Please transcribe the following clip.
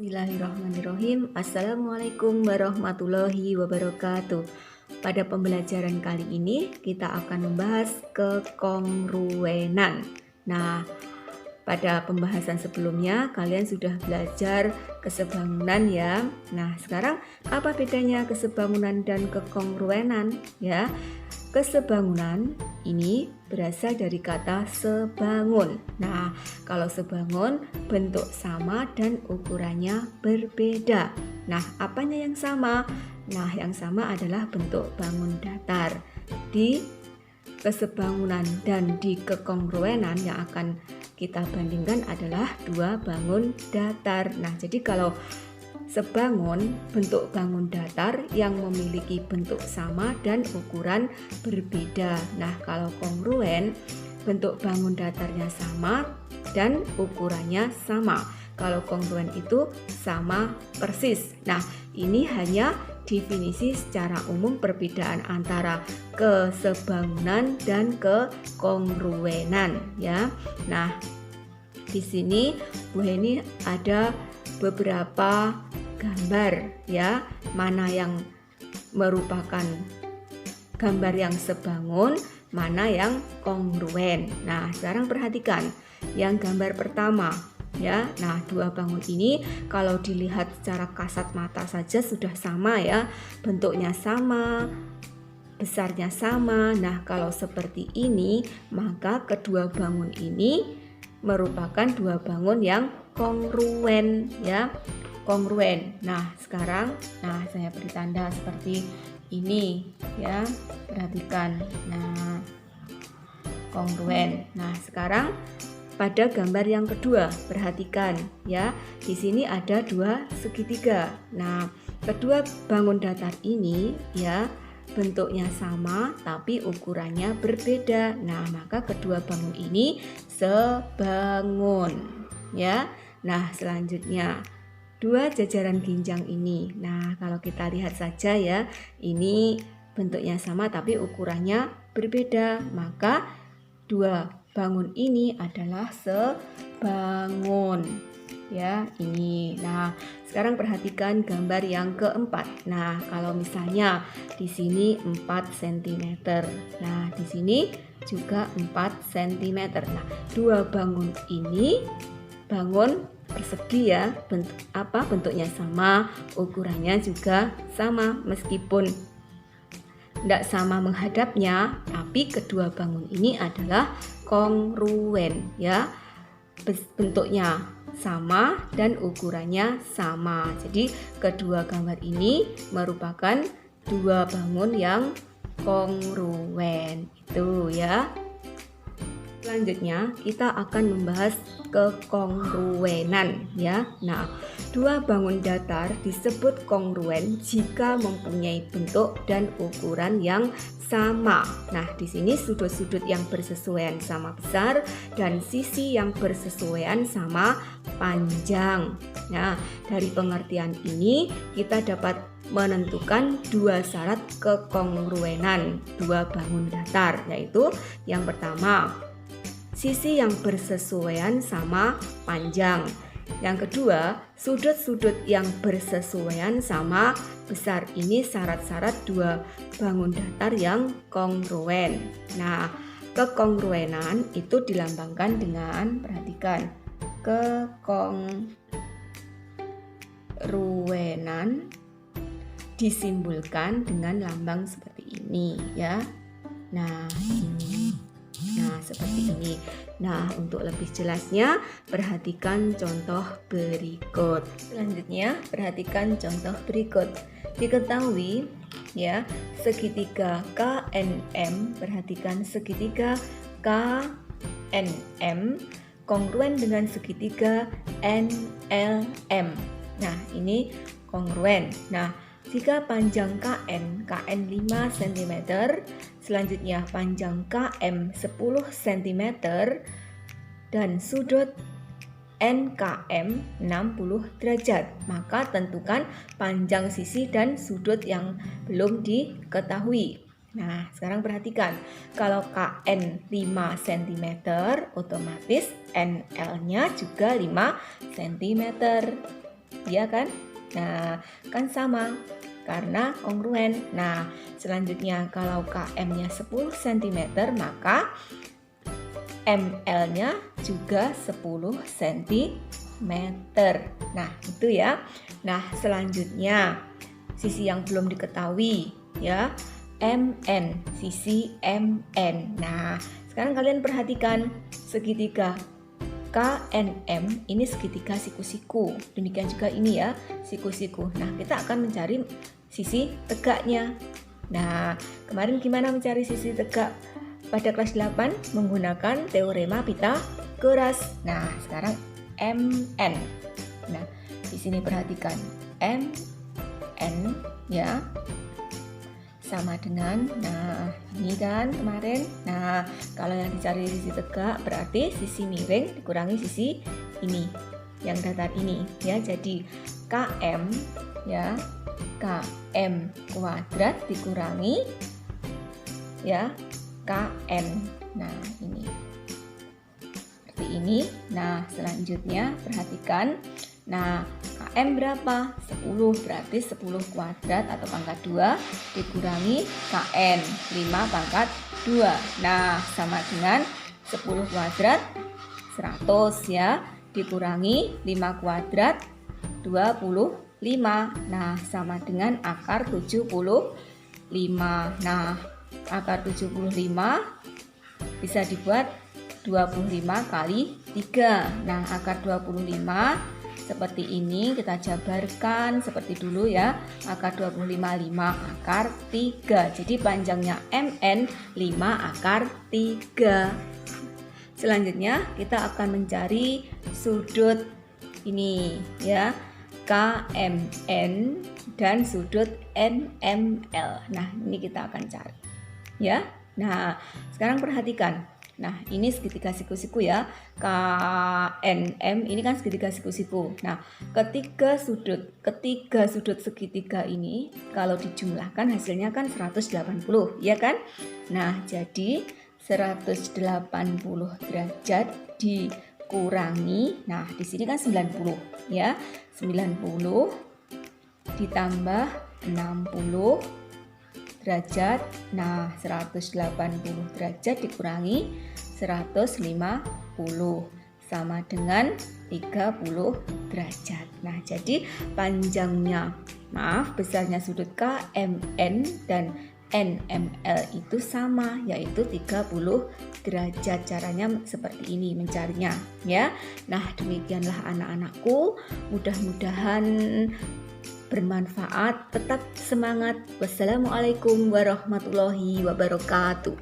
Bismillahirrahmanirrahim. Assalamualaikum warahmatullahi wabarakatuh. Pada pembelajaran kali ini kita akan membahas kekongruenan. Nah, pada pembahasan sebelumnya kalian sudah belajar kesebangunan ya. Nah, sekarang apa bedanya kesebangunan dan kekongruenan ya? Kesebangunan ini berasal dari kata sebangun. Nah, kalau sebangun bentuk sama dan ukurannya berbeda. Nah, apanya yang sama? Nah, yang sama adalah bentuk bangun datar. Di kesebangunan dan di kekongruenan yang akan kita bandingkan adalah dua bangun datar. Nah, jadi kalau sebangun bentuk bangun datar yang memiliki bentuk sama dan ukuran berbeda. Nah, kalau kongruen bentuk bangun datarnya sama dan ukurannya sama. Kalau kongruen itu sama persis. Nah, ini hanya definisi secara umum perbedaan antara kesebangunan dan kekongruenan ya. Nah, di sini Bu Heni ada beberapa gambar ya, mana yang merupakan gambar yang sebangun, mana yang kongruen. Nah, sekarang perhatikan yang gambar pertama ya. Nah, dua bangun ini kalau dilihat secara kasat mata saja sudah sama ya, bentuknya sama, besarnya sama. Nah, kalau seperti ini maka kedua bangun ini merupakan dua bangun yang kongruen ya, kongruen. Nah, sekarang saya beri tanda seperti ini ya, perhatikan. Nah, kongruen. Nah, sekarang pada gambar yang kedua perhatikan ya, di sini ada dua segitiga. Nah, kedua bangun datar ini ya bentuknya sama tapi ukurannya berbeda. Nah, maka kedua bangun ini sebangun ya. Nah, selanjutnya dua jajaran ginjang ini. Nah, kalau kita lihat saja ya, ini bentuknya sama tapi ukurannya berbeda, maka dua bangun ini adalah sebangun ya, ini. Nah, sekarang perhatikan gambar yang keempat. Nah, kalau misalnya di sini 4 cm. Nah, di sini juga 4 cm. Nah, dua bangun ini bangun persegi ya, bentuknya sama, ukurannya juga sama, meskipun tidak sama menghadapnya, tapi kedua bangun ini adalah kongruen ya, bentuknya sama dan ukurannya sama. Jadi kedua gambar ini merupakan dua bangun yang kongruen itu ya. Selanjutnya kita akan membahas kekongruenan ya. Nah, dua bangun datar disebut kongruen jika mempunyai bentuk dan ukuran yang sama. Nah, di sini sudut-sudut yang bersesuaian sama besar dan sisi yang bersesuaian sama panjang. Nah, dari pengertian ini kita dapat menentukan dua syarat kekongruenan dua bangun datar, yaitu yang pertama, sisi yang bersesuaian sama panjang. Yang kedua, sudut-sudut yang bersesuaian sama besar. Ini syarat-syarat dua bangun datar yang kongruen. Nah, kekongruenan itu dilambangkan dengan, perhatikan, kekongruenan disimbolkan dengan lambang seperti ini ya. Nah, seperti ini. Nah, untuk lebih jelasnya perhatikan contoh berikut. Selanjutnya perhatikan contoh berikut. Diketahui ya, segitiga KNM, perhatikan segitiga KNM kongruen dengan segitiga NLM. Nah, ini kongruen. Nah, jika panjang KN 5 cm, selanjutnya panjang KM 10 cm, dan sudut NKM 60 derajat, maka tentukan panjang sisi dan sudut yang belum diketahui. Nah, sekarang perhatikan, kalau KN 5 cm, otomatis NL-nya juga 5 cm. ya kan? Nah, kan sama karena kongruen. Nah, selanjutnya kalau KM-nya 10 cm, maka ML-nya juga 10 cm. Nah, itu ya. Nah, selanjutnya sisi yang belum diketahui ya, MN, sisi MN. Nah, sekarang kalian perhatikan segitiga KNM ini segitiga siku-siku. Demikian juga ini ya, siku-siku. Nah, kita akan mencari sisi tegaknya. Nah, kemarin gimana mencari sisi tegak pada kelas 8 menggunakan teorema Pythagoras. Nah, sekarang MN. Nah, di sini perhatikan MN ya, sama dengan, nah ini kan kemarin. Nah, kalau yang dicari sisi tegak berarti sisi miring dikurangi sisi ini yang datar ini ya. Jadi KM ya, KM kuadrat dikurangi ya KN. Nah, ini seperti ini. Nah, selanjutnya perhatikan. Nah, KM berapa? 10, berarti 10 kuadrat atau pangkat 2 dikurangi KN, 5 pangkat 2. Nah, sama dengan 10 kuadrat 100 ya, dikurangi 5 kuadrat 25. Nah, sama dengan akar 75. Nah, akar 75 bisa dibuat 25 kali 3. Nah, akar 25 seperti ini kita jabarkan seperti dulu ya. Akar 25 5 akar 3. Jadi panjangnya MN 5 akar 3. Selanjutnya kita akan mencari sudut ini ya, KMN dan sudut NML. Nah, ini kita akan cari ya. Nah, sekarang perhatikan. Nah, ini segitiga siku-siku ya, KNM ini kan segitiga siku-siku. Nah, ketiga sudut segitiga ini kalau dijumlahkan hasilnya kan 180 ya kan. Nah, jadi 180 derajat dikurangi, nah di sini kan 90 ya, 90 ditambah 60 derajat. Nah, 180 derajat dikurangi 150 sama dengan 30 derajat. Nah, jadi panjangnya, besarnya sudut KMN dan NML itu sama, yaitu 30 derajat. Caranya seperti ini mencarinya ya. Nah, demikianlah anak-anakku, mudah-mudahan bermanfaat. Tetap semangat. Wassalamualaikum warahmatullahi wabarakatuh.